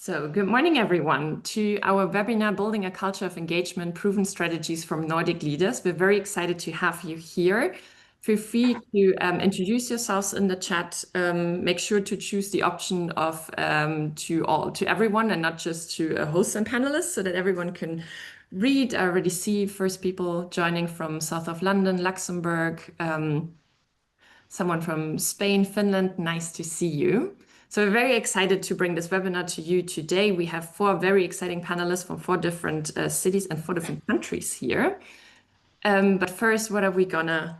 So, good morning, everyone, to our webinar, Building a Culture of Engagement, Proven Strategies from Nordic Leaders. We're very excited to have you here. Feel free to introduce yourselves in the chat. Make sure to choose the option of to everyone and not just to a host and panelists so that everyone can read. I already see first people joining from south of London, Luxembourg, someone from Spain, Finland. Nice to see you. So we're very excited to bring this webinar to you today. We have four very exciting panelists from four different cities and four different countries here. But first, what are we gonna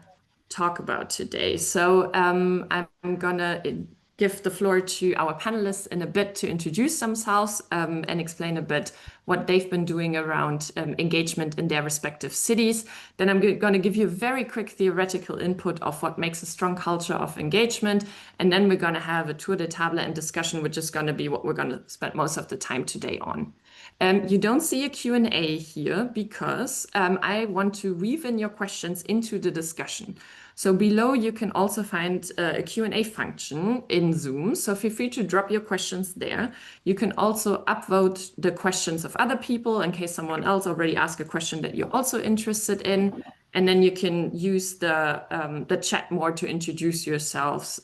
talk about today? So I'm gonna give the floor to our panelists in a bit to introduce themselves and explain a bit what they've been doing around engagement in their respective cities. Then I'm going to give you a very quick theoretical input of what makes a strong culture of engagement. And then we're going to have a tour de table and discussion, which is going to be what we're going to spend most of the time today on. You don't see a Q&A here because I want to weave in your questions into the discussion. So below you can also find a Q&A function in Zoom. So feel free to drop your questions there. You can also upvote the questions of other people in case someone else already asked a question that you're also interested in. And then you can use the chat more to introduce yourselves.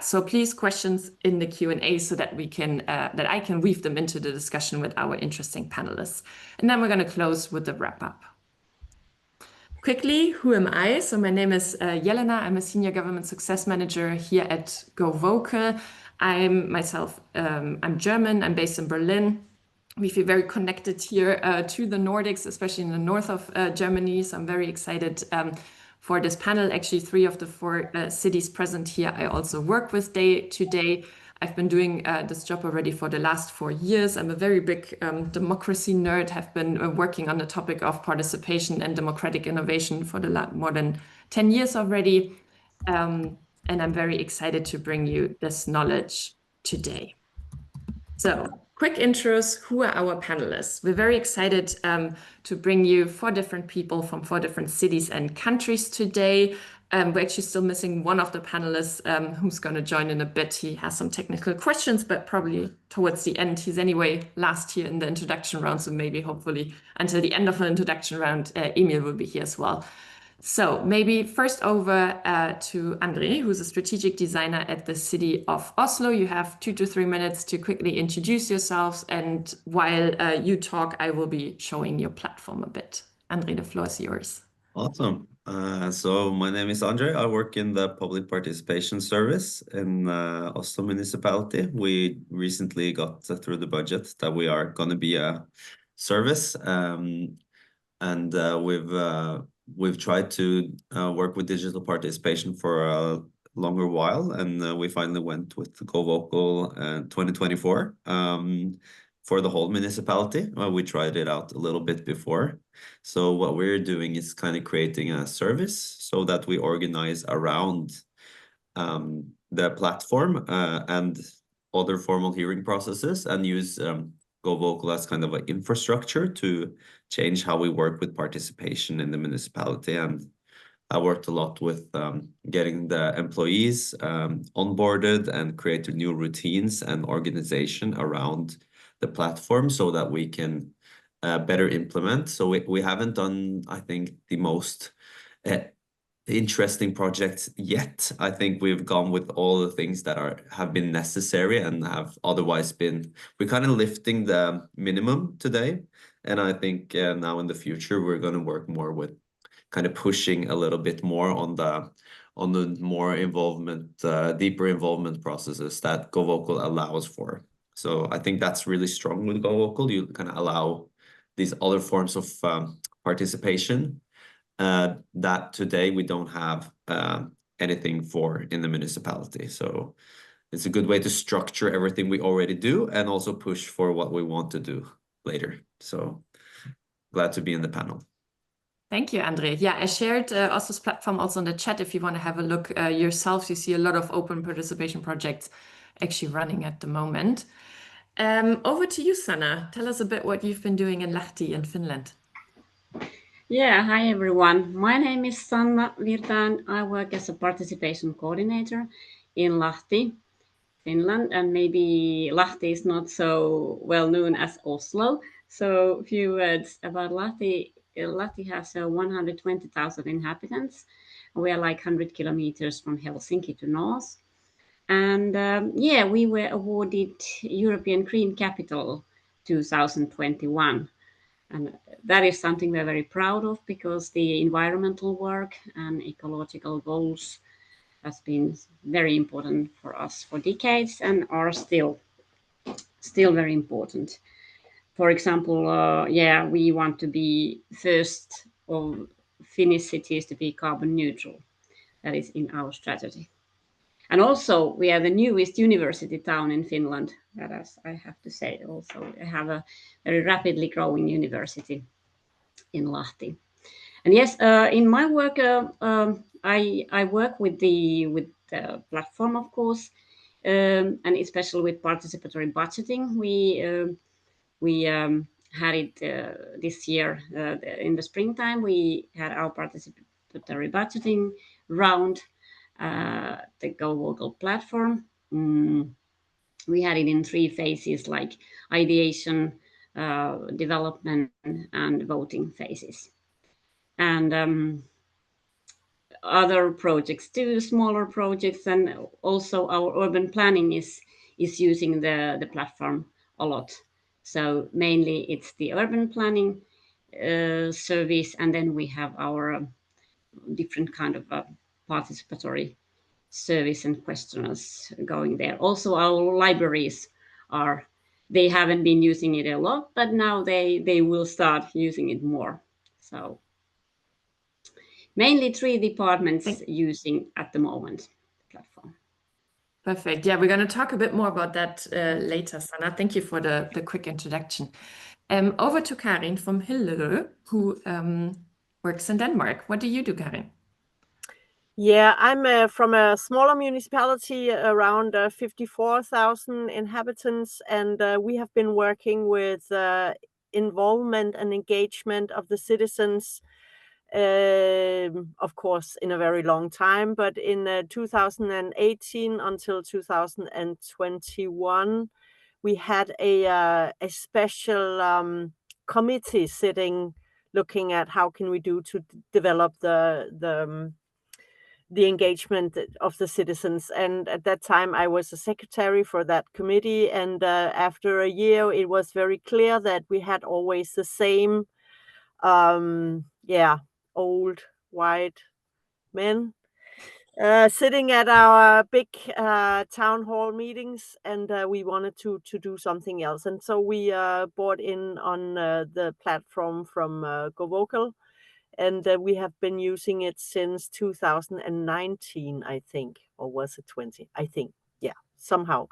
So please questions in the Q&A so that we can that I can weave them into the discussion with our interesting panelists. And then we're going to close with the wrap up. Quickly, who am I? So my name is Jelena. I'm a Senior Government Success Manager here at GoVocal. I'm German. I'm based in Berlin. We feel very connected here to the Nordics, especially in the north of Germany. So I'm very excited for this panel. Actually, 3 of the 4 cities present here I also work with today. I've been doing this job already for the last 4 years. I'm a very big democracy nerd, have been working on the topic of participation and democratic innovation for more than 10 years already. And I'm very excited to bring you this knowledge today. So, quick intros, who are our panelists? We're very excited to bring you 4 different people from 4 different cities and countries today. We're actually still missing one of the panelists who's going to join in a bit. He has some technical questions, but probably towards the end. He's anyway last here in the introduction round, so maybe hopefully until the end of the introduction round, Emil will be here as well. So maybe first over to André, who's a strategic designer at the city of Oslo. You have 2 to 3 minutes to quickly introduce yourselves. And while you talk, I will be showing your platform a bit. André, the floor is yours. Awesome. So my name is Andre. I work in the Public Participation Service in Oslo Municipality. We recently got through the budget that we are going to be a service. And we've tried to work with digital participation for a longer while. And we finally went with GoVocal 2024 for the whole municipality. We tried it out a little bit before. So what we're doing is kind of creating a service so that we organize around the platform and other formal hearing processes and use GoVocal as kind of an infrastructure to change how we work with participation in the municipality. And I worked a lot with getting the employees onboarded and created new routines and organization around the platform so that we can better implement. So we haven't done, I think, the most interesting projects yet. I think we've gone with all the things that have been necessary and have otherwise been, we're kind of lifting the minimum today. And I think now in the future, we're going to work more with kind of pushing a little bit more on the more involvement, deeper involvement processes that GoVocal allows for. So I think that's really strong with GoVocal. You kind of allow these other forms of participation that today we don't have anything for in the municipality. So it's a good way to structure everything we already do and also push for what we want to do later. So glad to be in the panel. Thank you, Andre. Yeah, I shared Oslo's platform also in the chat if you want to have a look yourselves. You see a lot of open participation projects actually running at the moment. Over to you, Sanna. Tell us a bit what you've been doing in Lahti in Finland. Yeah, hi everyone. My name is Sanna Virta. I work as a participation coordinator in Lahti. Finland, and maybe Lahti is not so well known as Oslo. So a few words about Lahti. Lahti has 120,000 inhabitants. We are like 100 kilometers from Helsinki to north. And yeah, we were awarded European Green Capital 2021. And that is something we're very proud of, because the environmental work and ecological goals has been very important for us for decades and are still very important. For example, yeah, we want to be first of Finnish cities to be carbon neutral. That is in our strategy. And also, we are the newest university town in Finland. That is, I have to say, also, we have a very rapidly growing university in Lahti. And yes, in my work, I work with the platform, of course, and especially with participatory budgeting. We had it this year in the springtime. We had our participatory budgeting round, the GoVocal platform. We had it in 3 phases, like ideation, development, and voting phases. And other projects too, smaller projects, and also our urban planning is using the platform a lot. So mainly it's the urban planning service, and then we have our different kind of participatory service and questionnaires going there. Also, our libraries they haven't been using it a lot, but now they will start using it more. So mainly 3 departments using at the moment the platform. Perfect. Yeah, we're going to talk a bit more about that later, Sanna. Thank you for the quick introduction. Over to Karin from Hillerød, who works in Denmark. What do you do, Karin? Yeah, I'm from a smaller municipality, around 54,000 inhabitants, and we have been working with involvement and engagement of the citizens, of course, in a very long time, but in 2018 until 2021, we had a special committee sitting, looking at how can we do to develop the engagement of the citizens. And at that time, I was a secretary for that committee. And after a year, it was very clear that we had always the same, old white men sitting at our big town hall meetings, and we wanted to do something else. And so we bought in on the platform from GoVocal. And we have been using it since 2019, I think, or was it 20? I think, yeah, somehow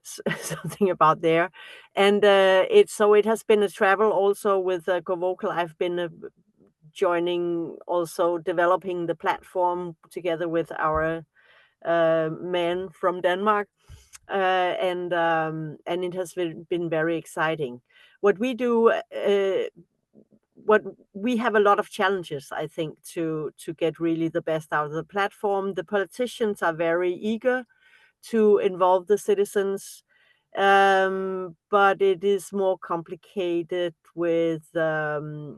something about there. And it has been a travel also with GoVocal. I've been joining, also developing the platform together with our man from Denmark, and it has been very exciting. What we do. We have a lot of challenges, I think, to get really the best out of the platform. The politicians are very eager to involve the citizens, but it is more complicated with the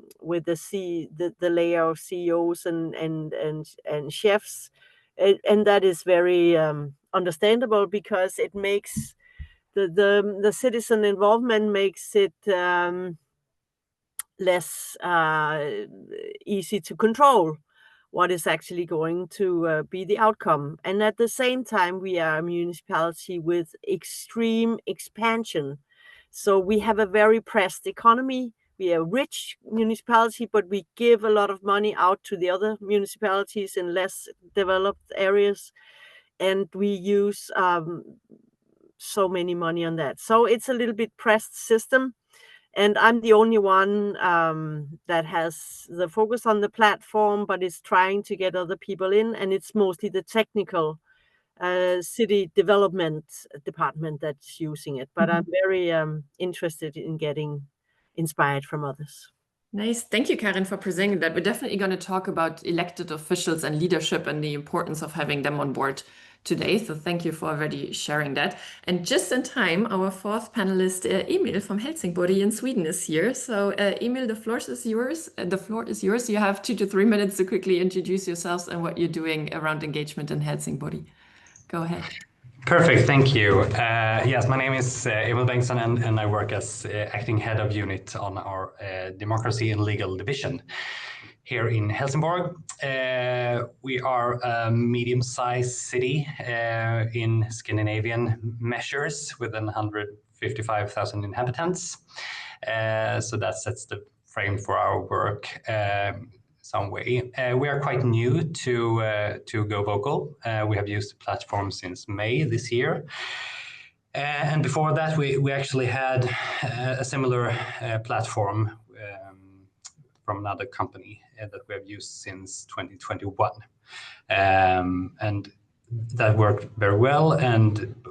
layer of CEOs and chefs, and that is very understandable, because it makes the citizen involvement makes it less easy to control what is actually going to be the outcome. And at the same time, we are a municipality with extreme expansion. So we have a very pressed economy. We are a rich municipality, but we give a lot of money out to the other municipalities in less developed areas. And we use so many money on that. So it's a little bit pressed system. And I'm the only one that has the focus on the platform, but is trying to get other people in. And it's mostly the technical city development department that's using it. But I'm very interested in getting inspired from others. Nice. Thank you, Karin, for presenting that. We're definitely going to talk about elected officials and leadership and the importance of having them on board today. So thank you for already sharing that. And just in time, our fourth panelist, Emil from Helsingborg in Sweden, is here. So Emil, the floor is yours. The floor is yours. You have 2 to 3 minutes to quickly introduce yourselves and what you're doing around engagement in Helsingborg. Go ahead. Perfect, thank you. Yes, my name is Emil Bengtsson, and I work as acting head of unit on our democracy and legal division here in Helsingborg. We are a medium-sized city in Scandinavian measures with 155,000 inhabitants. So that sets the frame for our work some way. We are quite new to GoVocal. We have used the platform since May this year. And before that, we actually had a similar platform from another company that we have used since 2021. And that worked very well,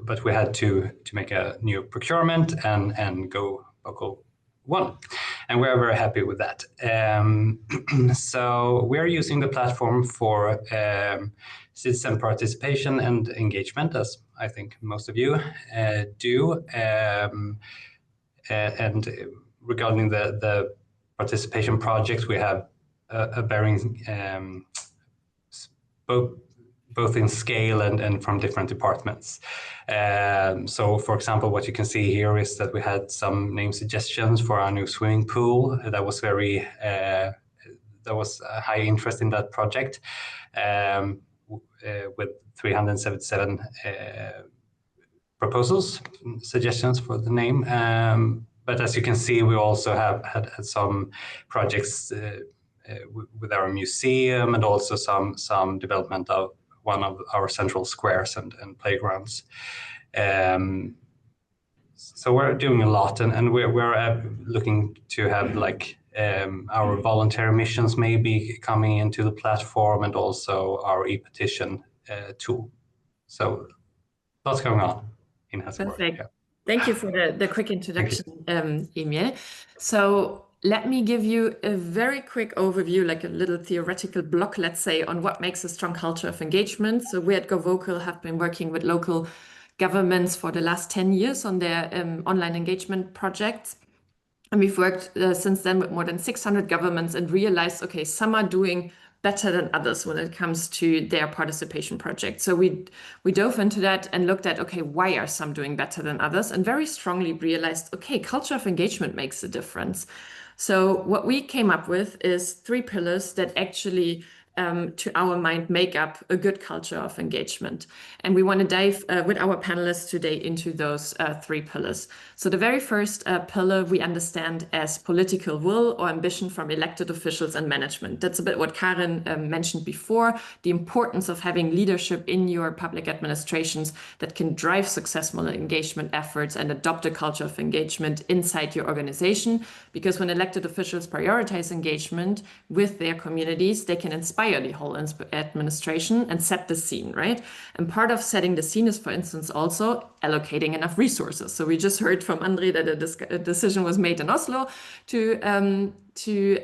but we had to make a new procurement and GoVocal 1, and we're very happy with that. So we're using the platform for citizen participation and engagement, as I think most of you do. And regarding the participation projects, we have a varying both in scale and from different departments. So, for example, what you can see here is that we had some name suggestions for our new swimming pool. That was very there was a high interest in that project, with 377 suggestions for the name. But as you can see, we also have had some projects with our museum, and also some development of one of our central squares and playgrounds. So we're doing a lot, and we're looking to have like our voluntary missions maybe coming into the platform, and also our e-petition tool. So lots going on in Helsingborg. Perfect. Yeah. Thank you for the quick introduction, Emil. So let me give you a very quick overview, like a little theoretical block, let's say, on what makes a strong culture of engagement. So we at GoVocal have been working with local governments for the last 10 years on their online engagement projects. And we've worked since then with more than 600 governments and realized, okay, some are doing better than others when it comes to their participation projects. So we dove into that and looked at, okay, why are some doing better than others? And very strongly realized, okay, culture of engagement makes a difference. So what we came up with is 3 pillars that actually, to our mind, make up a good culture of engagement. And we want to dive with our panelists today into those 3 pillars. So the very first pillar we understand as political will or ambition from elected officials and management. That's a bit what Karin mentioned before, the importance of having leadership in your public administrations that can drive successful engagement efforts and adopt a culture of engagement inside your organization. Because when elected officials prioritize engagement with their communities, they can inspire the whole administration and set the scene, right? And part of setting the scene is, for instance, also allocating enough resources. So we just heard from Andre that a decision was made in Oslo to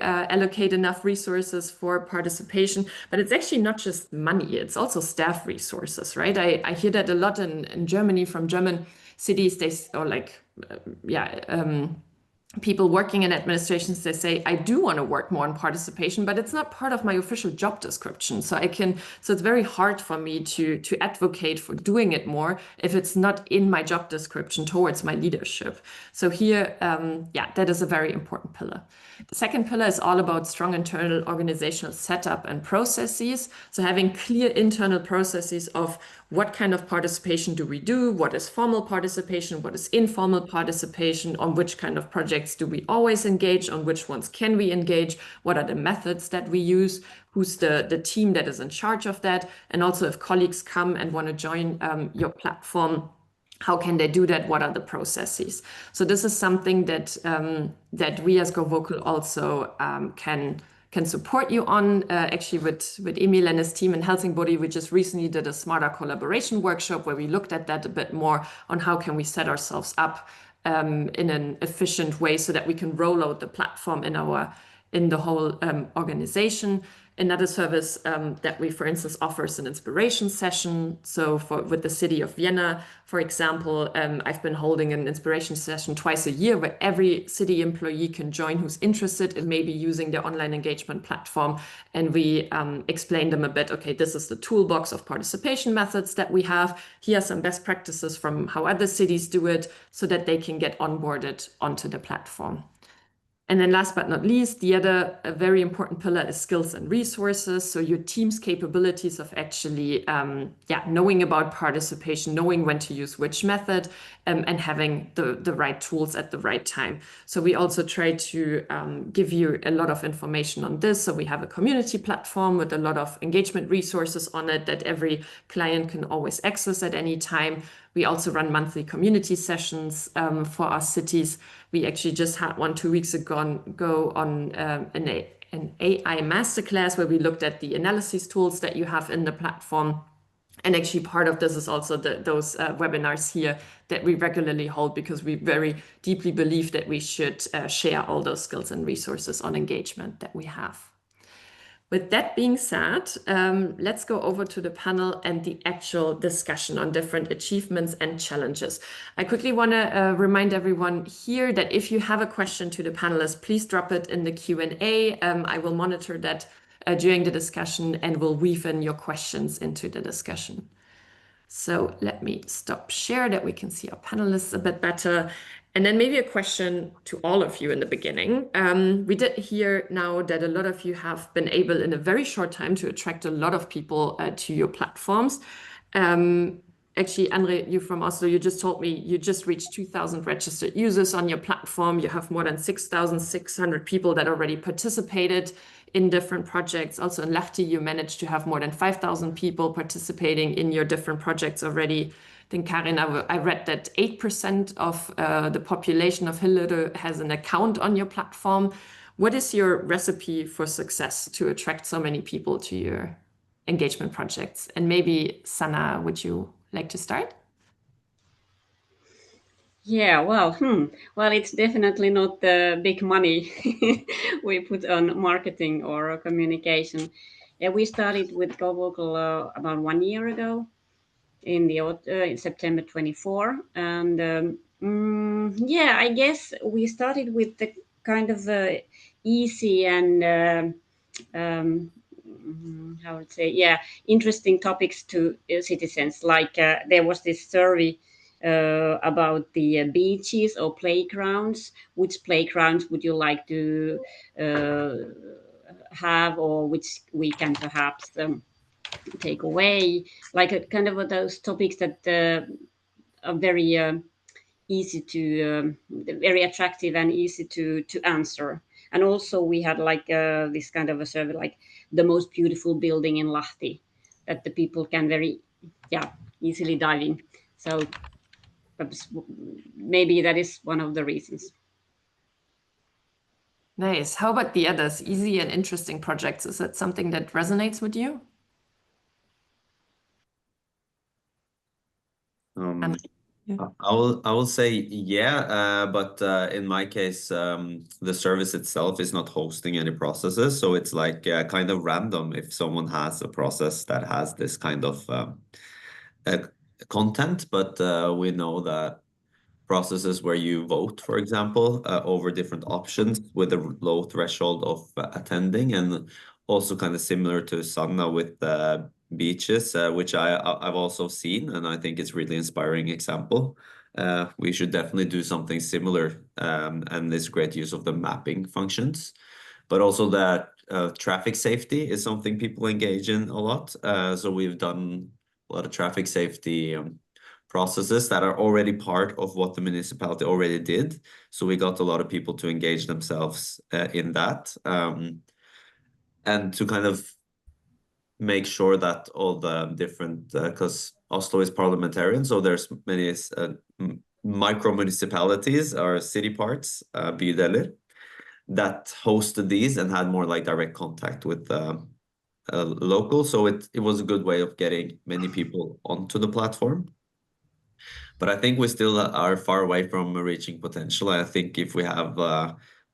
allocate enough resources for participation, but it's actually not just money, it's also staff resources, right? I hear that a lot in Germany from German cities, people working in administrations, they say, I do want to work more on participation, but it's not part of my official job description. So it's very hard for me to advocate for doing it more if it's not in my job description towards my leadership. So here, that is a very important pillar. The second pillar is all about strong internal organizational setup and processes. So having clear internal processes of what kind of participation do we do, what is formal participation, what is informal participation, on which kind of projects do we always engage, on which ones can we engage, what are the methods that we use, who's the team that is in charge of that, and also if colleagues come and want to join your platform, how can they do that? What are the processes? So this is something that we as GoVocal also can support you on. Actually, with Emil and his team in Helsingborg, we just recently did a smarter collaboration workshop where we looked at that a bit more on how can we set ourselves up in an efficient way so that we can roll out the platform in in the whole organization. Another service that we, for instance, offer is an inspiration session. So with the city of Vienna, for example, I've been holding an inspiration session twice a year where every city employee can join who's interested in maybe using their online engagement platform. And we explain them a bit, okay, this is the toolbox of participation methods that we have. Here are some best practices from how other cities do it so that they can get onboarded onto the platform. And then last but not least, the other very important pillar is skills and resources. So your team's capabilities of actually knowing about participation, knowing when to use which method, and having the right tools at the right time. So we also try to give you a lot of information on this. So we have a community platform with a lot of engagement resources on it that every client can always access at any time. We also run monthly community sessions for our cities. We actually just had one 2 weeks ago on an AI masterclass where we looked at the analysis tools that you have in the platform. And actually part of this is also those webinars here that we regularly hold, because we very deeply believe that we should share all those skills and resources on engagement that we have. With that being said, let's go over to the panel and the actual discussion on different achievements and challenges. I quickly want to remind everyone here that if you have a question to the panelists, please drop it in the Q&A. I will monitor that during the discussion and will weave in your questions into the discussion. So let me stop share that we can see our panelists a bit better. And then maybe a question to all of you in the beginning. We did hear now that a lot of you have been able in a very short time to attract a lot of people to your platforms. Actually, Andre, you from Oslo, you just told me you just reached 2,000 registered users on your platform. You have more than 6,600 people that already participated in different projects. Also in Lahti, you managed to have more than 5,000 people participating in your different projects already. I think, Karin, I read that 8% of the population of Hillerød has an account on your platform. What is your recipe for success to attract so many people to your engagement projects? And maybe, Sanna, would you like to start? Yeah, well, it's definitely not the big money we put on marketing or communication. Yeah, we started with GoVocal about 1 year ago in September 24, and I guess we started with the kind of easy and how would say, interesting topics to citizens. Like there was this survey about the beaches or playgrounds. Which playgrounds would you like to have, or which we can perhaps take away? Like a kind of those topics that are very easy to, very attractive and easy to answer. And also we had like this kind of a survey, like the most beautiful building in Lahti, that the people can very easily dive in. So maybe that is one of the reasons. Nice. How about the others? Easy and interesting projects. Is that something that resonates with you? I will say but in my case, the service itself is not hosting any processes, so it's like kind of random if someone has a process that has this kind of content. But we know that processes where you vote, for example, over different options with a low threshold of attending, and also kind of similar to Sanna with beaches, which I've also seen, and I think it's really inspiring example. We should definitely do something similar, and this great use of the mapping functions, but also that traffic safety is something people engage in a lot. So we've done a lot of traffic safety processes that are already part of what the municipality already did. So we got a lot of people to engage themselves in that, and to kind of make sure that all the different, because Oslo is parliamentarian, so there's many micro municipalities or city parts, bydeler, that hosted these and had more like direct contact with local. So it was a good way of getting many people onto the platform. But I think we still are far away from reaching potential. I think if we have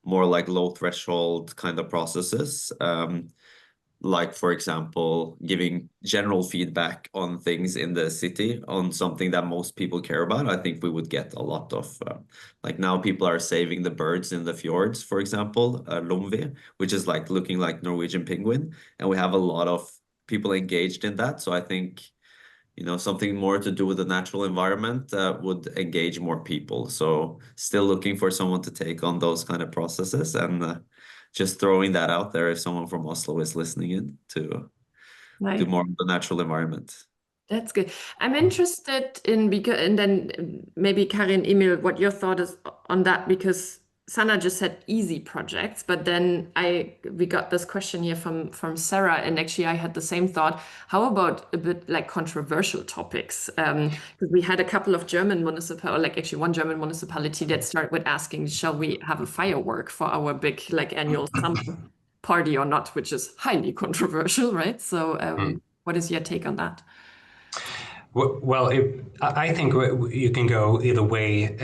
more like low threshold kind of processes. Like, for example, giving general feedback on things in the city on something that most people care about. I think we would get a lot of, like now people are saving the birds in the fjords, for example, Lomvi, which is like looking like Norwegian penguin. And we have a lot of people engaged in that. So I think, something more to do with the natural environment would engage more people. So still looking for someone to take on those kind of processes, and just throwing that out there if someone from Oslo is listening in to do more of the natural environment. That's good. I'm interested in, because, and then maybe Karin, Emil, what your thought is on that, because Sanna just said easy projects, but then we got this question here from Sarah, and actually I had the same thought. How about a bit like controversial topics? Because we had a couple of German municipalities, like actually one German municipality that started with asking, shall we have a firework for our big like annual summer party or not, which is highly controversial, right? So what is your take on that? Well, I think you can go either way.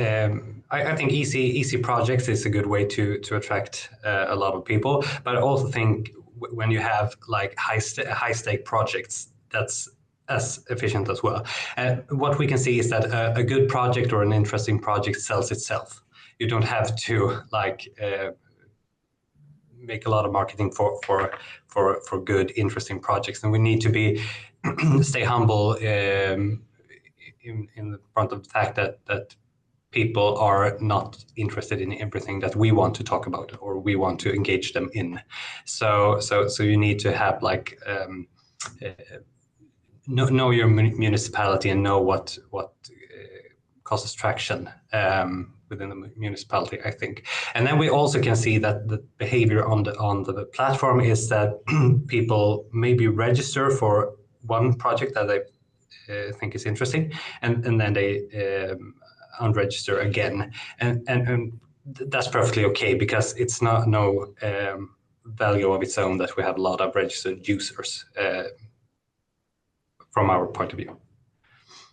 I think easy projects is a good way to attract a lot of people, but I also think when you have like high stake projects, that's as efficient as well. What we can see is that a good project or an interesting project sells itself. You don't have to like make a lot of marketing for good, interesting projects, and we need to be stay humble in the front of the fact that people are not interested in everything that we want to talk about or we want to engage them in. So you need to have like know your municipality and know what causes traction within the municipality, I think. And then we also can see that the behavior on the platform is that people maybe register for one project that they think is interesting, and then they unregister again, and that's perfectly okay, because it's no value of its own that we have a lot of registered users from our point of view.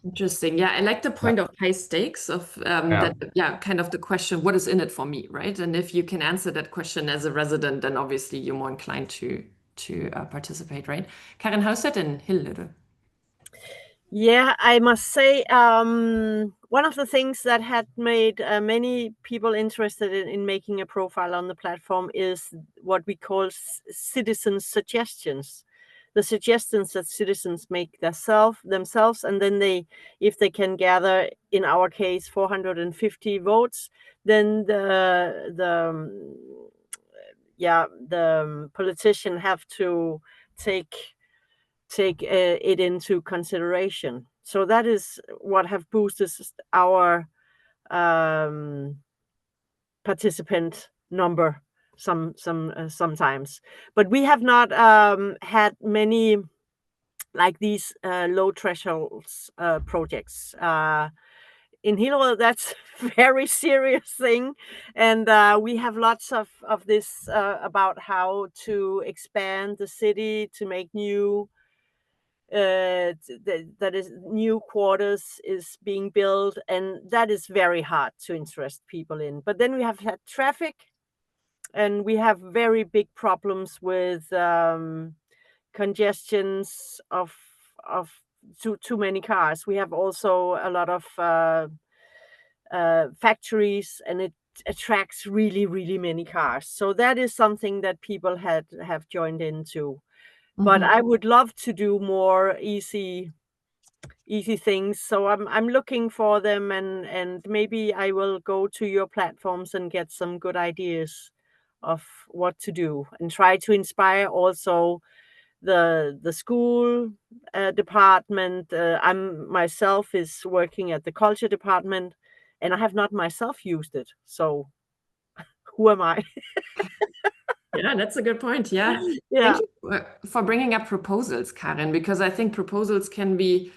Interesting. Yeah, I like the point of high stakes of that, kind of the question, what is in it for me, right? And if you can answer that question as a resident, then obviously you're more inclined to participate, right? Karin, how's that in Hillerød? Yeah, I must say, one of the things that had made many people interested in making a profile on the platform is what we call citizen suggestions. The suggestions that citizens make themselves, and then if they can gather, in our case, 450 votes, then the politician have to take it into consideration. So that is what have boosted our participant number sometimes, but we have not had many like these low thresholds projects in Hillerød. That's a very serious thing, and we have lots of this about how to expand the city, to make new that is new quarters is being built, and that is very hard to interest people in. But then we have had traffic, and we have very big problems with congestions of too many cars. We have also a lot of factories, and it attracts really many cars. So that is something that people have joined into. But I would love to do more easy things. So I'm looking for them, and maybe I will go to your platforms and get some good ideas of what to do, and try to inspire also the school department. I'm myself is working at the culture department, and I have not myself used it. So who am I? Yeah, that's a good point. Yeah. Yeah. Thank you for bringing up proposals, Karin, because I think proposals can be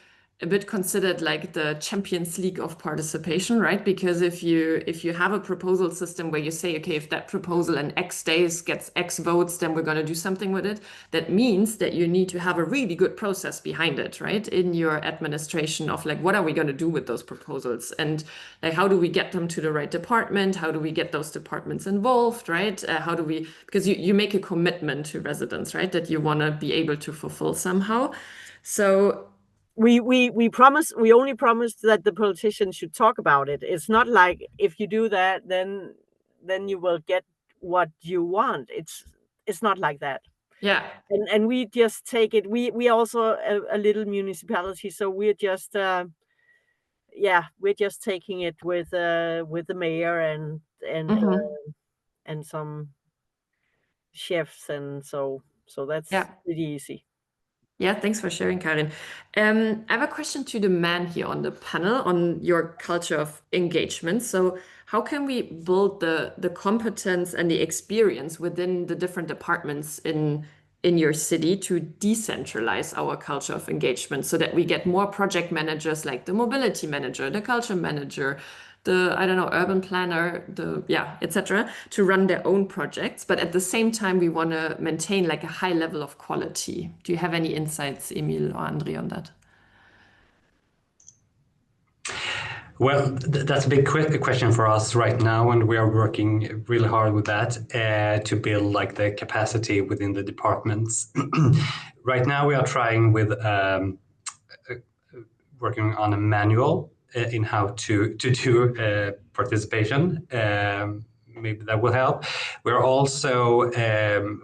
a bit considered like the Champions League of participation, right? Because if you have a proposal system where you say, okay, if that proposal in X days gets X votes, then we're going to do something with it. That means that you need to have a really good process behind it, right? In your administration of like, what are we going to do with those proposals? And like, how do we get them to the right department? How do we get those departments involved, right? How do we, because you make a commitment to residents, right? That you want to be able to fulfill somehow. So we only promised that the politicians should talk about it. It's not like if you do that, then you will get what you want. It's not like that. Yeah. And we just take it. We also a little municipality, so we're just we're just taking it with the mayor and some chefs, and so that's pretty easy. Yeah, thanks for sharing, Karin. I have a question to the man here on the panel on your culture of engagement. So how can we build the competence and the experience within the different departments in your city to decentralize our culture of engagement so that we get more project managers like the mobility manager, the culture manager, the, I don't know, urban planner, etc., to run their own projects. But at the same time, we want to maintain like a high level of quality. Do you have any insights, Emil or Andre, on that? Well, that's a big question for us right now, and we are working really hard with that to build like the capacity within the departments. Right now, we are trying with working on a manual in how to do participation. Maybe that will help. We're also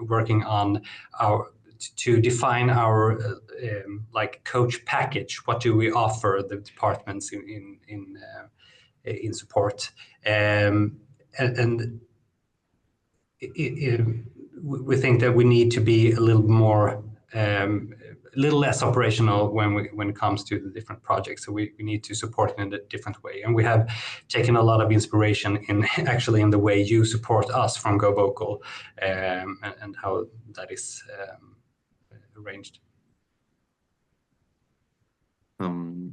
working on to define our like coach package. What do we offer the departments in support? We think that we need to be a little more, a little less operational when it comes to the different projects. So we need to support in a different way. And we have taken a lot of inspiration in the way you support us from Go Vocal and how that is arranged. I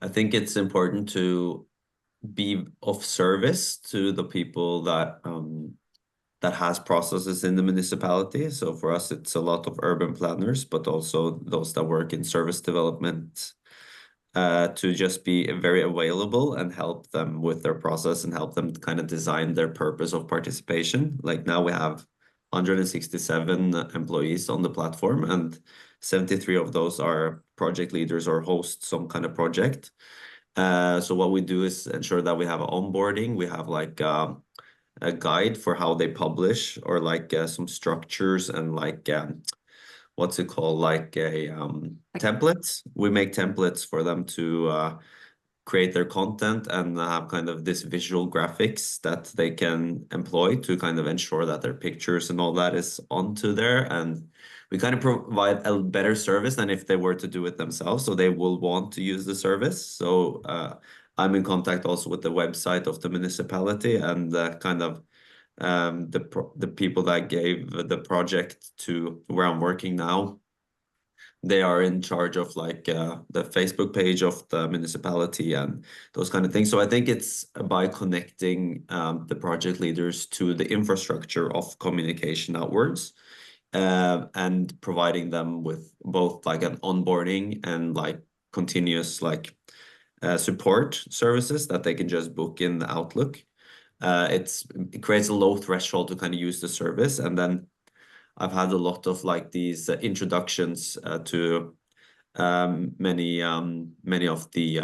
think it's important to be of service to the people that has processes in the municipality. So for us, it's a lot of urban planners, but also those that work in service development, to just be very available and help them with their process and help them kind of design their purpose of participation. Like now we have 167 employees on the platform, and 73 of those are project leaders or host some kind of project. So what we do is ensure that we have onboarding. We have like a guide for how they publish, or like some structures and like what's it called, like a templates. We make templates for them to create their content and have kind of this visual graphics that they can employ to kind of ensure that their pictures and all that is onto there. And we kind of provide a better service than if they were to do it themselves. So they will want to use the service. So I'm in contact also with the website of the municipality, and kind of the people that gave the project to where I'm working now. They are in charge of like the Facebook page of the municipality and those kind of things. So I think it's by connecting the project leaders to the infrastructure of communication outwards, and providing them with both like an onboarding and like continuous like support services that they can just book in the Outlook. It creates a low threshold to kind of use the service. And then I've had a lot of like these introductions to many of the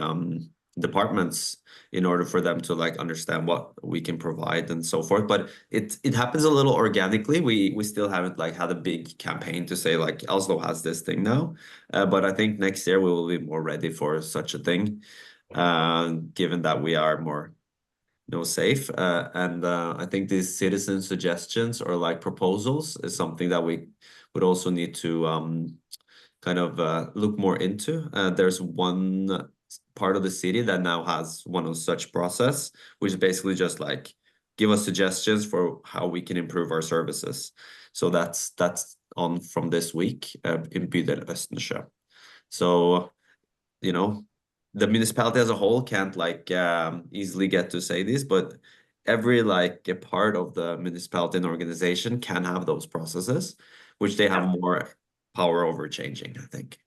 departments in order for them to like understand what we can provide and so forth. But it happens a little organically. We still haven't like had a big campaign to say like Oslo has this thing now. But I think next year we will be more ready for such a thing, given that we are more safe. And I think these citizen suggestions or like proposals is something that we would also need to kind of look more into. There's one part of the city that now has one of such process, which is basically just like give us suggestions for how we can improve our services. So that's on from this week in Bydel Østensjø. So, you know, the municipality as a whole can't like easily get to say this, but every like a part of the municipality and organization can have those processes, which they have more power over changing, I think.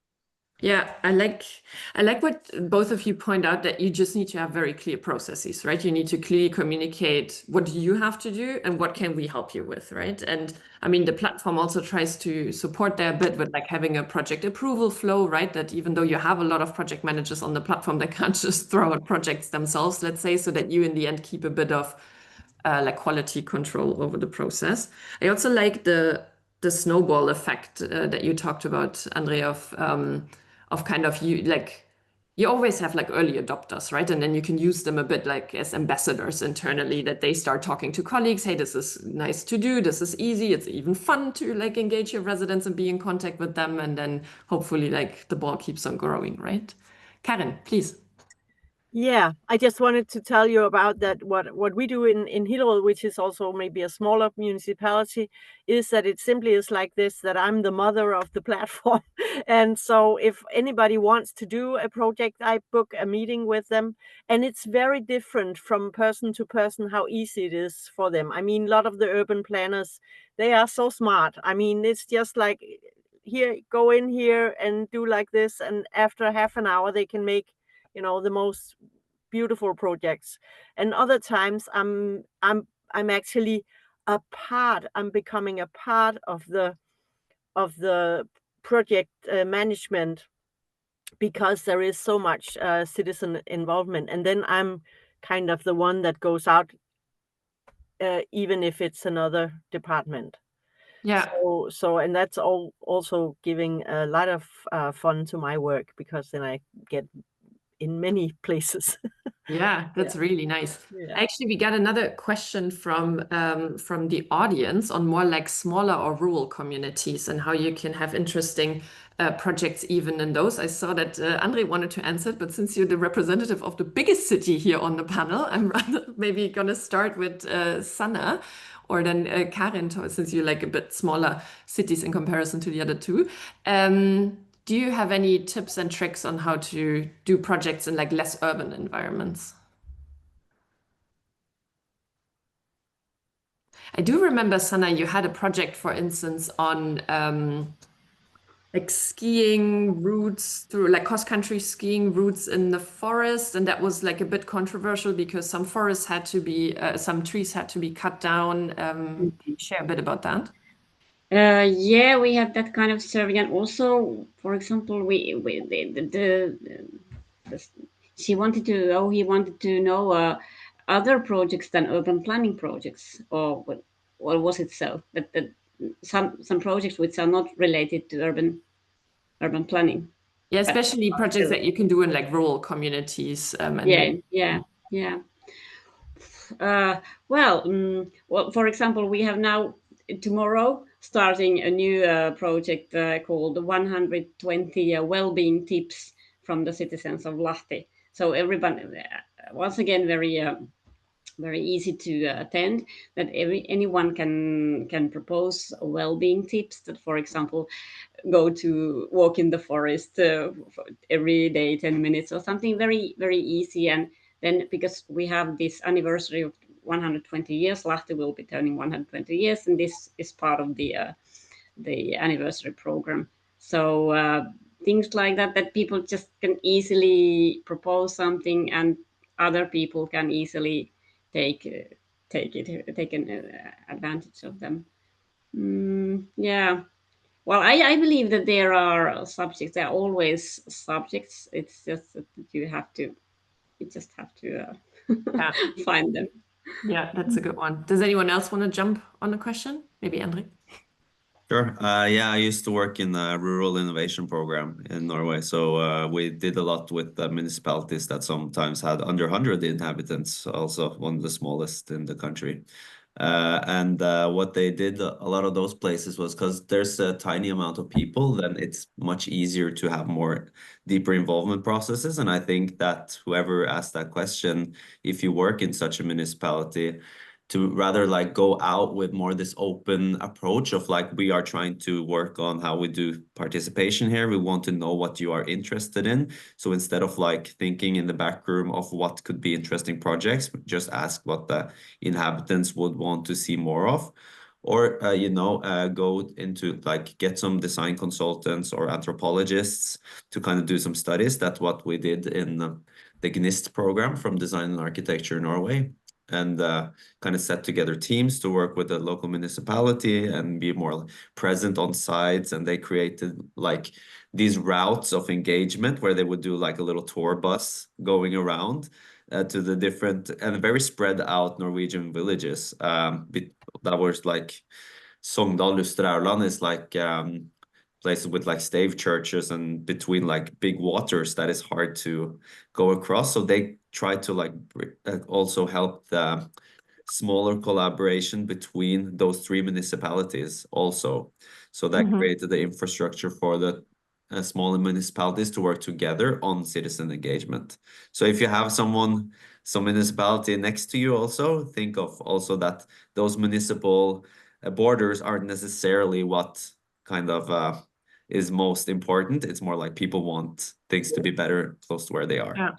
Yeah, I like what both of you point out, that you just need to have very clear processes, right? You need to clearly communicate what do you have to do and what can we help you with, right? And I mean, the platform also tries to support there a bit with like having a project approval flow, right? That even though you have a lot of project managers on the platform, they can't just throw out projects themselves, let's say, so that you in the end keep a bit of like quality control over the process. I also like the snowball effect that you talked about, Andre, of kind of you always have like early adopters, right? And then you can use them a bit like as ambassadors internally, that they start talking to colleagues. Hey, this is nice to do. This is easy. It's even fun to like engage your residents and be in contact with them. And then hopefully like the ball keeps on growing, right? Karin, please. Yeah, I just wanted to tell you about that. What we do in Hillerød, which is also maybe a smaller municipality, is that it simply is like this, that I'm the mother of the platform. And so if anybody wants to do a project, I book a meeting with them. And it's very different from person to person how easy it is for them. I mean, a lot of the urban planners, they are so smart. I mean, it's just like, here, go in here and do like this. And after half an hour, they can make, you know, the most beautiful projects. And other times I'm actually a part, I'm becoming a part of the project management, because there is so much citizen involvement. And then I'm kind of the one that goes out, even if it's another department. Yeah. So and that's also giving a lot of fun to my work, because then I get in many places. Yeah, that's really nice. Yeah. Actually, we got another question from the audience on more like smaller or rural communities and how you can have interesting projects even in those. I saw that Andre wanted to answer it, but since you're the representative of the biggest city here on the panel, I'm rather maybe gonna start with Sanna, or then Karin, since you're like a bit smaller cities in comparison to the other two. Do you have any tips and tricks on how to do projects in like less urban environments? I do remember, Sanna, you had a project, for instance, on like skiing routes through like cross-country skiing routes in the forest, and that was like a bit controversial because some forests had to be, some trees had to be cut down. Can you share a bit about that? Yeah, we have that kind of survey, and also, for example, he wanted to know other projects than urban planning projects, or was it so that some projects which are not related to urban planning? Yeah, especially projects that you can do in like rural communities. And Yeah. Well, for example, we have now tomorrow starting a new project called 120 well-being tips from the citizens of Lahti. So everybody, once again, very easy to attend, that anyone can propose well-being tips, that, for example, go to walk in the forest every day 10 minutes or something, very, very easy. And then, because we have this anniversary of 120 years, Lahti will be turning 120 years, and this is part of the anniversary program. So things like that people just can easily propose something, and other people can easily take an advantage of them. Yeah. Well, I believe that there are subjects. There are always subjects. It's just that you just have to find them. Yeah, that's a good one. Does anyone else want to jump on a question? Maybe Andre? Sure. Yeah, I used to work in a rural innovation program in Norway. So we did a lot with the municipalities that sometimes had under 100 inhabitants, also one of the smallest in the country. And what they did, a lot of those places, was because there's a tiny amount of people, then it's much easier to have more deeper involvement processes. And I think that whoever asked that question, if you work in such a municipality, to rather like go out with more this open approach of like, we are trying to work on how we do participation here. We want to know what you are interested in. So instead of like thinking in the back room of what could be interesting projects, just ask what the inhabitants would want to see more of. Or, go into like get some design consultants or anthropologists to kind of do some studies. That's what we did in the GNIST program from Design and Architecture Norway, and kind of set together teams to work with the local municipality and be more present on sites. And they created like these routes of engagement where they would do like a little tour bus going around to the different and very spread out Norwegian villages. That was like Sogndal, Lustre, Aurland is like places with like stave churches and between like big waters that is hard to go across. So they try to like also help the smaller collaboration between those three municipalities also. So that created the infrastructure for the smaller municipalities to work together on citizen engagement. So if you have some municipality next to you, also think of also that those municipal borders aren't necessarily what kind of is most important. It's more like people want things to be better close to where they are. Yeah.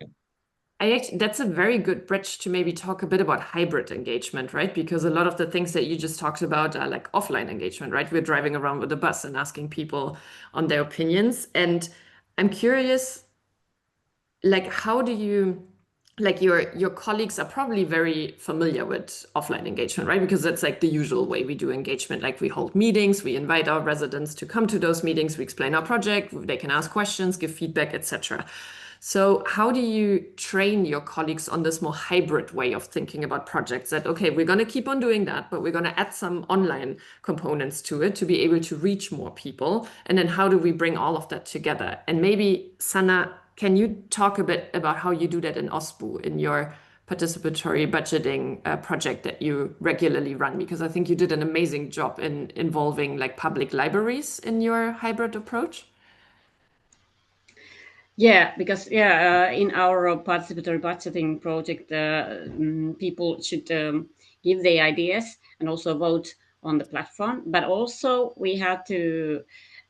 That's a very good bridge to maybe talk a bit about hybrid engagement, right? Because a lot of the things that you just talked about are like offline engagement, right? We're driving around with a bus and asking people on their opinions. And I'm curious, like, how do you, like your colleagues are probably very familiar with offline engagement, right? Because that's like the usual way we do engagement. Like we hold meetings, we invite our residents to come to those meetings, we explain our project, they can ask questions, give feedback, etc. So how do you train your colleagues on this more hybrid way of thinking about projects that, okay, we're going to keep on doing that, but we're going to add some online components to it to be able to reach more people? And then how do we bring all of that together? And maybe, Sanna, can you talk a bit about how you do that in OSPU, in your participatory budgeting project that you regularly run? Because I think you did an amazing job in involving like public libraries in your hybrid approach. Yeah, because in our participatory budgeting project, people should give their ideas and also vote on the platform. But also we had to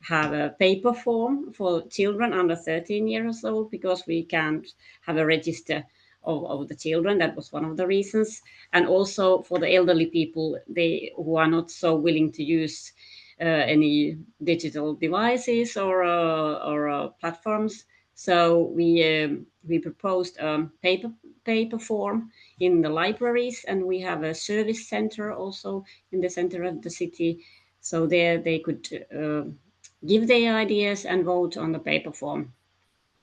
have a paper form for children under 13 years old because we can't have a register of the children. That was one of the reasons. And also for the elderly people, who are not so willing to use any digital devices or platforms. So we proposed a paper form in the libraries, and we have a service center also in the center of the city. So there they could give their ideas and vote on the paper form,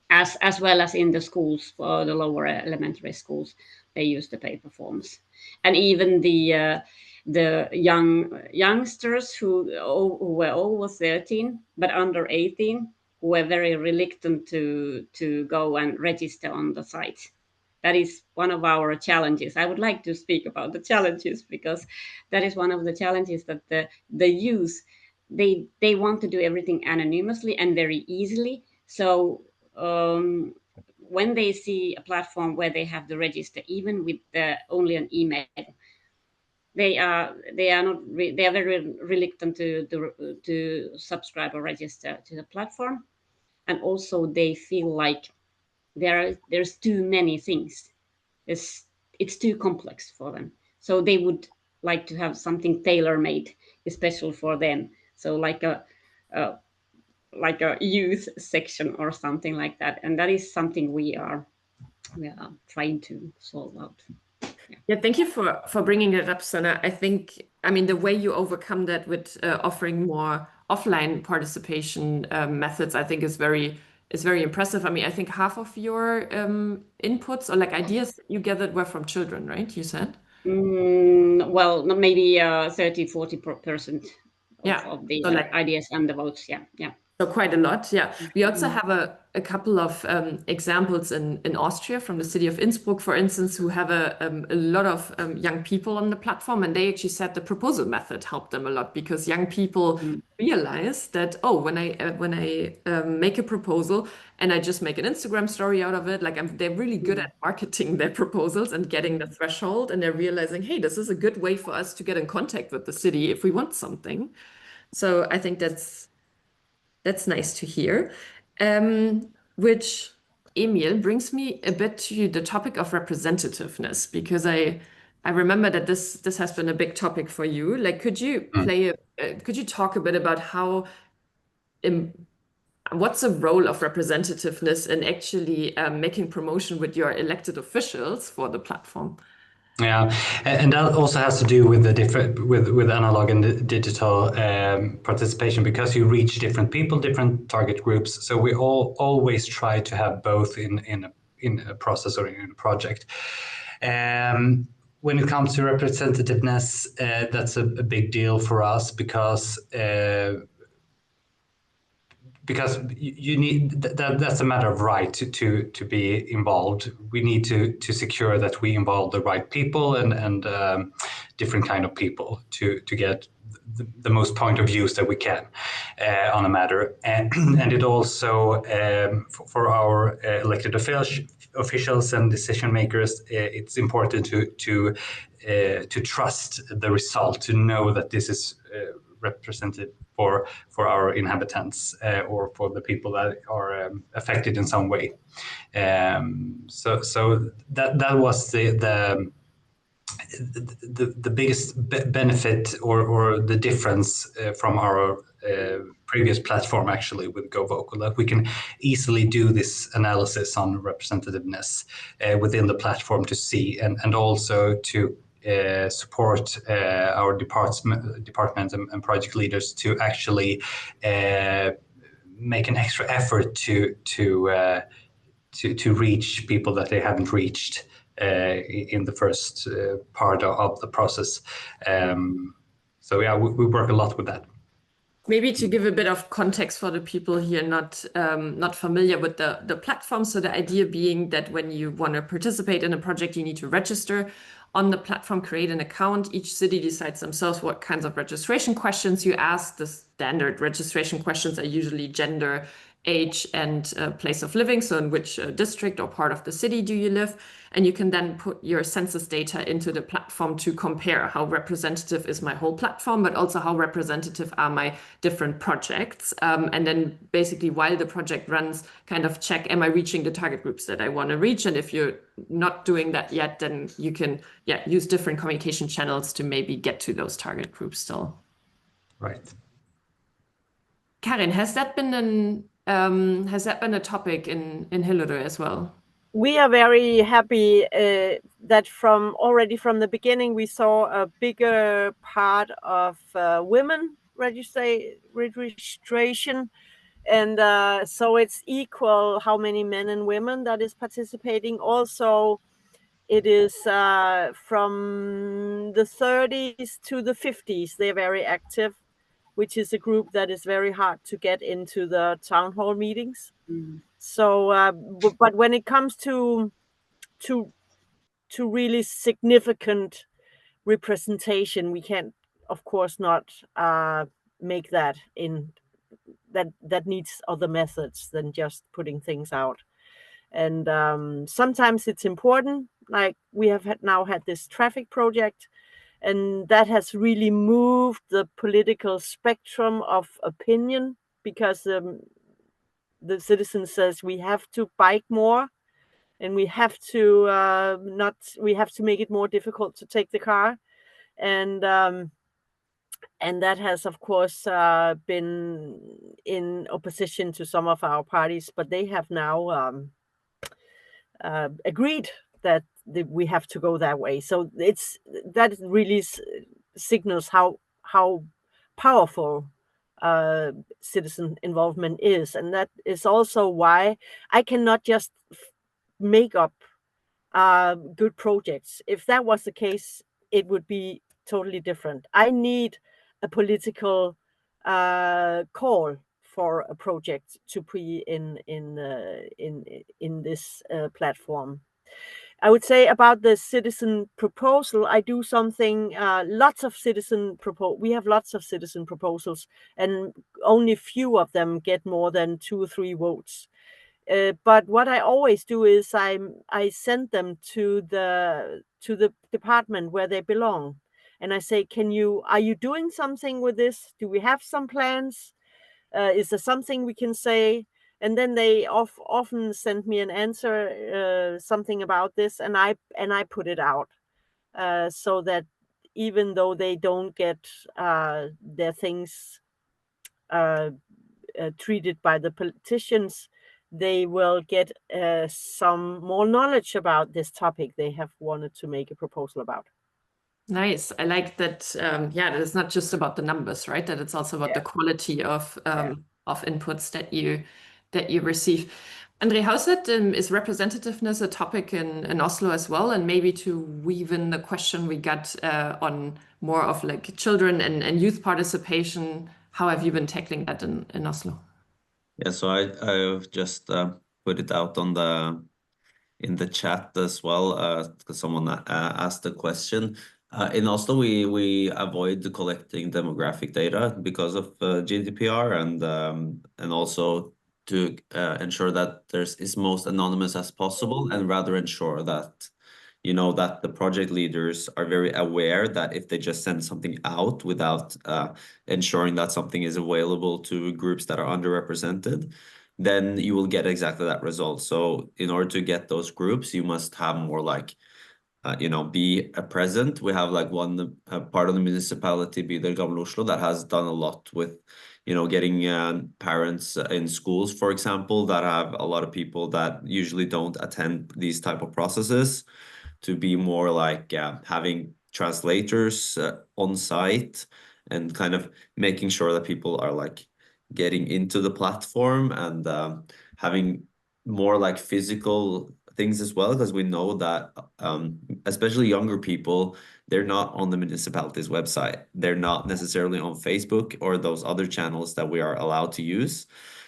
as well as in the schools for the lower elementary schools. They use the paper forms, and even the youngsters who were over 13 but under 18, who were very reluctant to go and register on the site. That is one of our challenges. I would like to speak about the challenges because that is one of the challenges that the youth, they want to do everything anonymously and very easily. So when they see a platform where they have to register, even with only an email, they are very reluctant to subscribe or register to the platform, and also they feel like there's too many things. It's too complex for them, so they would like to have something tailor-made, especially for them. So like a youth section or something like that, and that is something we are trying to solve out. Yeah, thank you for bringing it up, Sanna. I mean, the way you overcome that with offering more offline participation methods, I think is very impressive. I mean, I think half of your inputs or like ideas you gathered were from children, right? You said? Well, maybe 30-40% Yeah. of the So like ideas and the votes. Yeah. So quite a lot, yeah. We also have a couple of examples in Austria from the city of Innsbruck, for instance, who have a lot of young people on the platform, and they actually said the proposal method helped them a lot because young people realize that, oh, when I make a proposal and I just make an Instagram story out of it, like they're really good at marketing their proposals and getting the threshold, and they're realizing, hey, this is a good way for us to get in contact with the city if we want something. So I think that's nice to hear. Which, Emil, brings me a bit to the topic of representativeness, because I remember that this has been a big topic for you. Like, could you talk a bit about how what's the role of representativeness in actually making promotion with your elected officials for the platform? Yeah, and that also has to do with the different with analog and digital participation, because you reach different people, different target groups. So we always try to have both in a process or in a project. When it comes to representativeness, that's a big deal for us because you need that's a matter of right to be involved. We need to secure that we involve the right people and different kind of people to get the most point of views that we can on a matter, and it also for our elected officials and decision makers, it's important to trust the result, to know that this is represented for our inhabitants or for the people that are affected in some way. So that was the biggest benefit or the difference from our previous platform, actually, with GoVocal, that we can easily do this analysis on representativeness within the platform to see, and also to support our departments and project leaders to actually make an extra effort to reach people that they haven't reached in the first part of the process. So yeah, we work a lot with that. Maybe to give a bit of context for the people here not familiar with the platform. So the idea being that when you want to participate in a project, you need to register on the platform, create an account. Each city decides themselves what kinds of registration questions you ask. The standard registration questions are usually gender, age, and place of living. So in which district or part of the city do you live? And you can then put your census data into the platform to compare how representative is my whole platform, but also how representative are my different projects. And then basically while the project runs, kind of check, am I reaching the target groups that I want to reach? And if you're not doing that yet, then you can use different communication channels to maybe get to those target groups still. Right. Karin, has that been a topic in Hillerød as well? We are very happy that already from the beginning we saw a bigger part of women registration, and so it's equal how many men and women that is participating. Also, it is from the 30s to the 50s, they're very active, which is a group that is very hard to get into the town hall meetings. So, but when it comes to really significant representation, we can, of course, not make that in that needs other methods than just putting things out. And sometimes it's important, like we have now had this traffic project, and that has really moved the political spectrum of opinion, because the citizen says we have to bike more, and we have to make it more difficult to take the car, and that has, of course, been in opposition to some of our parties, but they have now agreed that we have to go that way. So that really signals how powerful citizen involvement is, and that is also why I cannot just make up good projects. If that was the case, it would be totally different. I need a political call for a project to be in this platform. I would say about the citizen proposal, I do something, we have lots of citizen proposals, and only few of them get more than 2 or 3 votes. But what I always do is I send them to the department where they belong, and I say, are you doing something with this? Do we have some plans? Is there something we can say? And then they often send me an answer, something about this, and I put it out, so that even though they don't get their things treated by the politicians, they will get some more knowledge about this topic they have wanted to make a proposal about. Nice. I like that. Yeah, that it's not just about the numbers, right? That it's also about the quality of inputs that you receive. Andre, how's that? Is representativeness a topic in Oslo as well? And maybe to weave in the question we got on more of like children and youth participation, how have you been tackling that in Oslo? Yeah, so I've just put it out in the chat as well, because someone asked the question. In Oslo, we avoid collecting demographic data because of GDPR and also to ensure that is most anonymous as possible, and rather ensure that that the project leaders are very aware that if they just send something out without ensuring that something is available to groups that are underrepresented, then you will get exactly that result. So in order to get those groups, you must have more like be present. We have like one part of the municipality, Bydel Gamle Oslo, that has done a lot with getting parents in schools, for example, that have a lot of people that usually don't attend these type of processes, to be more like having translators on site and kind of making sure that people are like getting into the platform and having more like physical things as well, because we know that especially younger people, they're not on the municipality's website. They're not necessarily on Facebook or those other channels that we are allowed to use.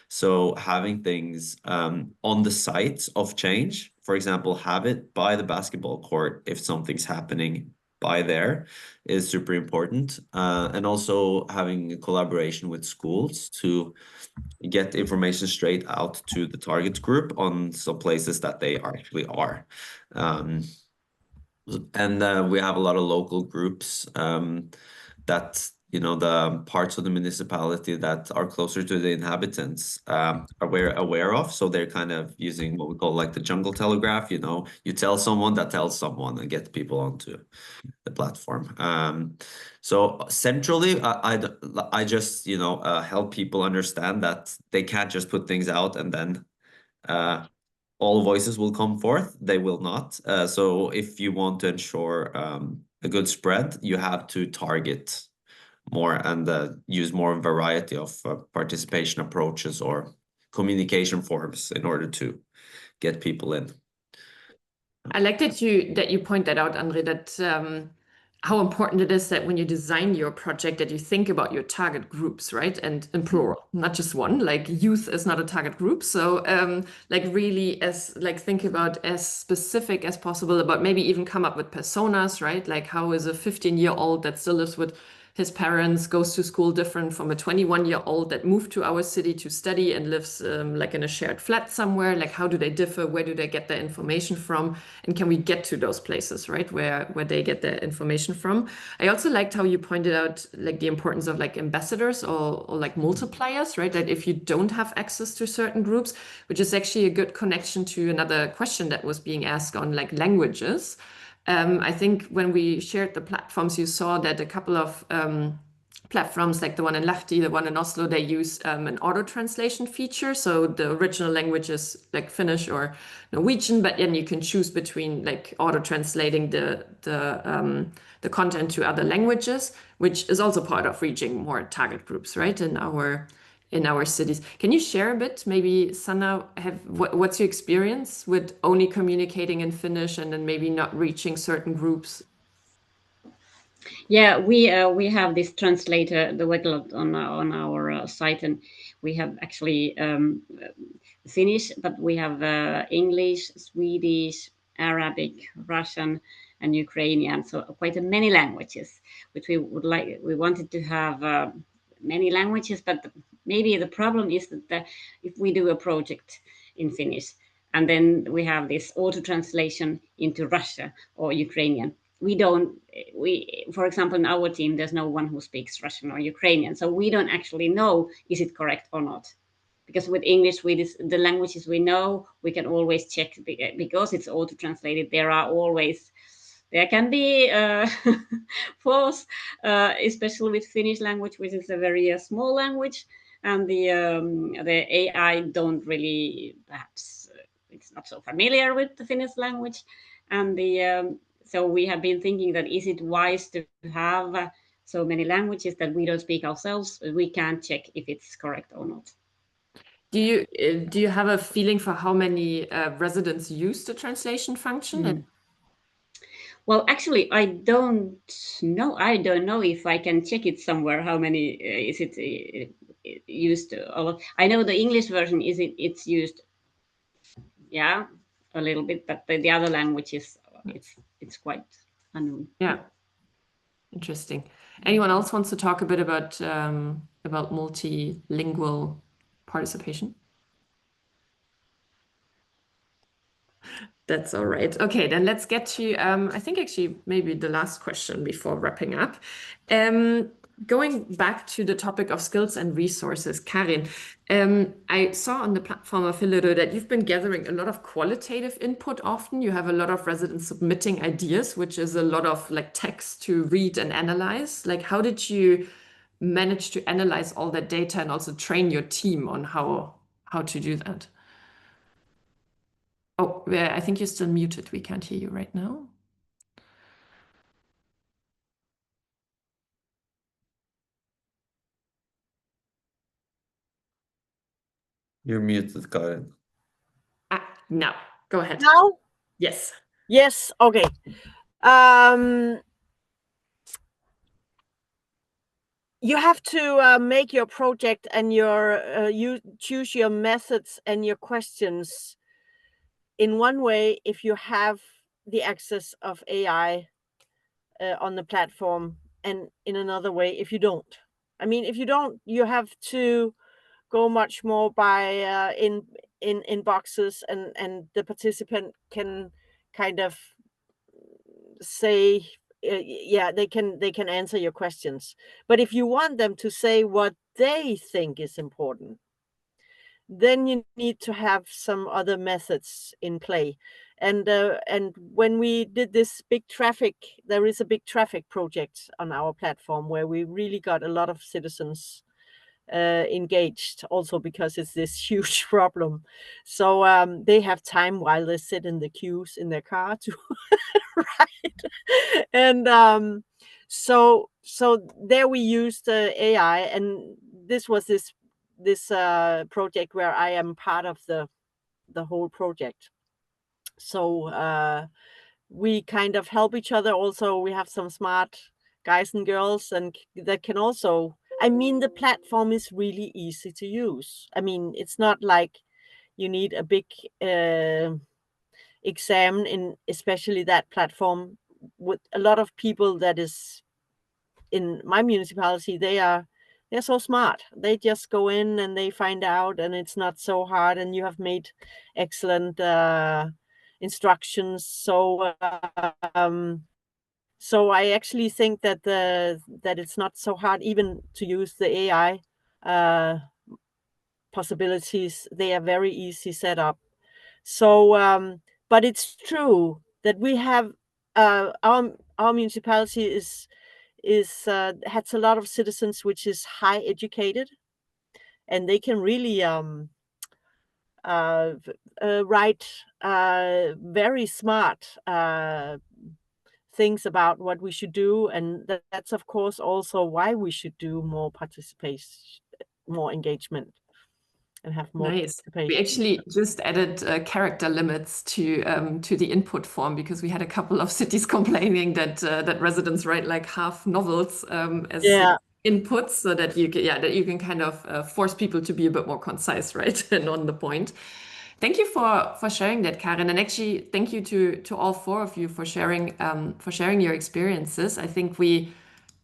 So having things on the sites of change, for example, have it by the basketball court if something's happening by there, is super important. And also having a collaboration with schools to get information straight out to the target group on some places that they actually are. And we have a lot of local groups that the parts of the municipality that are closer to the inhabitants are aware of. So they're kind of using what we call like the jungle telegraph. You tell someone that tells someone and get people onto the platform. So centrally, I just help people understand that they can't just put things out and then all voices will come forth. They will not. So if you want to ensure a good spread, you have to target more and use more variety of participation approaches or communication forms in order to get people in. I like that you point that out, Andre, that how important it is that when you design your project that you think about your target groups, right? And in plural, not just one, like youth is not a target group. So like really think about as specific as possible, about maybe even come up with personas, right? Like how is a 15-year-old that still lives with his parents, goes to school different from a 21-year-old that moved to our city to study and lives like in a shared flat somewhere? Like how do they differ? Where do they get their information from? And can we get to those places, right, where they get their information from? I also liked how you pointed out like the importance of like ambassadors or like multipliers, right? That if you don't have access to certain groups, which is actually a good connection to another question that was being asked on like languages. I think when we shared the platforms, you saw that a couple of platforms like the one in Lahti, the one in Oslo, they use an auto translation feature. So the original language is like Finnish or Norwegian, but then you can choose between like auto translating the content to other languages, which is also part of reaching more target groups, right, in our cities. Can you share a bit, maybe Sanna, what's your experience with only communicating in Finnish and then maybe not reaching certain groups? Yeah, we have this translator, the Wegland, on our site, and We have actually Finnish, but we have English, Swedish, Arabic, Russian, and Ukrainian. So quite many languages, which we would like. We wanted to have many languages, but maybe the problem is that if we do a project in Finnish and then we have this auto translation into Russian or Ukrainian, for example, in our team, there's no one who speaks Russian or Ukrainian, so we don't actually know is it correct or not. Because with English, the languages we know, we can always check because it's auto translated. There can be flaws, especially with Finnish language, which is a very small language, and the AI don't really, perhaps it's not so familiar with the Finnish language, and so we have been thinking that is it wise to have so many languages that we don't speak ourselves? We can't check if it's correct or not. Do you have a feeling for how many residents use the translation function? Well, actually, I don't know. I don't know if I can check it somewhere. How many is it used? I know the English version it's used, yeah, a little bit, but the other languages, it's quite unknown. Yeah, interesting. Anyone else wants to talk a bit about multilingual participation? That's all right. Okay, then let's get to, I think actually maybe the last question before wrapping up. Going back to the topic of skills and resources, Karin, I saw on the platform of Hillerød that you've been gathering a lot of qualitative input often. You have a lot of residents submitting ideas, which is a lot of like text to read and analyze. Like, how did you manage to analyze all that data and also train your team on how to do that? Oh, I think you're still muted. We can't hear you right now. You're muted, Karin. No, go ahead. Now? Yes. Yes, okay. You have to make your project and you choose your methods and your questions in one way if you have the access of AI on the platform, and in another way if you don't. I mean, if you don't, you have to go much more by in boxes, and the participant can kind of say, yeah, they can answer your questions. But if you want them to say what they think is important, then you need to have some other methods in play. And when we did this big traffic, there is a big traffic project on our platform where we really got a lot of citizens engaged, also because it's this huge problem. So they have time while they sit in the queues in their car to write. And so there we used AI, and this was this project where I am part of the whole project. So we kind of help each other. Also, we have some smart guys and girls, and that can also, I mean, the platform is really easy to use. I mean, it's not like you need a big exam in especially that platform. With a lot of people that is in my municipality, they're so smart. They just go in and they find out, and it's not so hard, and you have made excellent instructions. So I actually think that that it's not so hard even to use the AI possibilities. They are very easy set up. So but it's true that we have our municipality has a lot of citizens which is high educated, and they can really write very smart things about what we should do, and that's of course also why we should do more participation, more engagement, and have more participation. We actually just added character limits to the input form, because we had a couple of cities complaining that that residents write like half novels as inputs so that you can kind of force people to be a bit more concise, right, and on the point. Thank you for sharing that, Karen, and actually thank you to all four of you for sharing your experiences. I think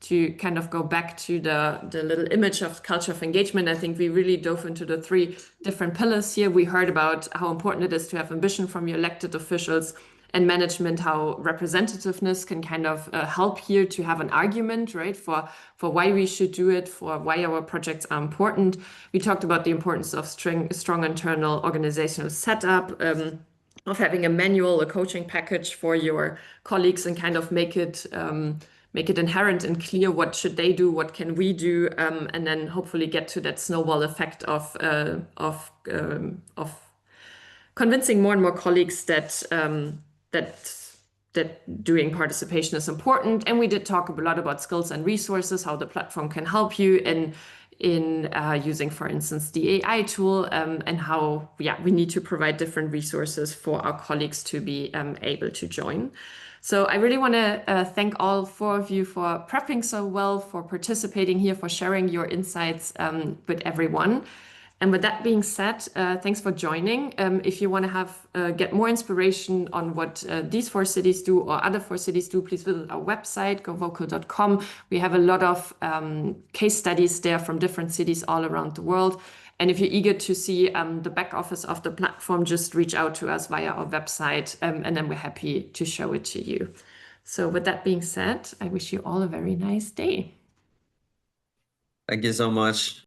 to kind of go back to the little image of culture of engagement, I think we really dove into the 3 different pillars here. We heard about how important it is to have ambition from your elected officials and management, how representativeness can kind of help here to have an argument, right, for why we should do it, for why our projects are important. We talked about the importance of strong internal organizational setup, of having a manual, a coaching package for your colleagues, and kind of make it inherent and clear what should they do, what can we do, and then hopefully get to that snowball effect of convincing more and more colleagues that doing participation is important. And we did talk a lot about skills and resources, how the platform can help you in using, for instance, the AI tool, and how we need to provide different resources for our colleagues to be able to join. So I really want to thank all 4 of you for prepping so well, for participating here, for sharing your insights with everyone. And with that being said, thanks for joining. If you want to get more inspiration on what these 4 cities do or other 4 cities do, please visit our website, govocal.com. We have a lot of case studies there from different cities all around the world. And if you're eager to see the back office of the platform, just reach out to us via our website, and then we're happy to show it to you. So with that being said, I wish you all a very nice day. Thank you so much.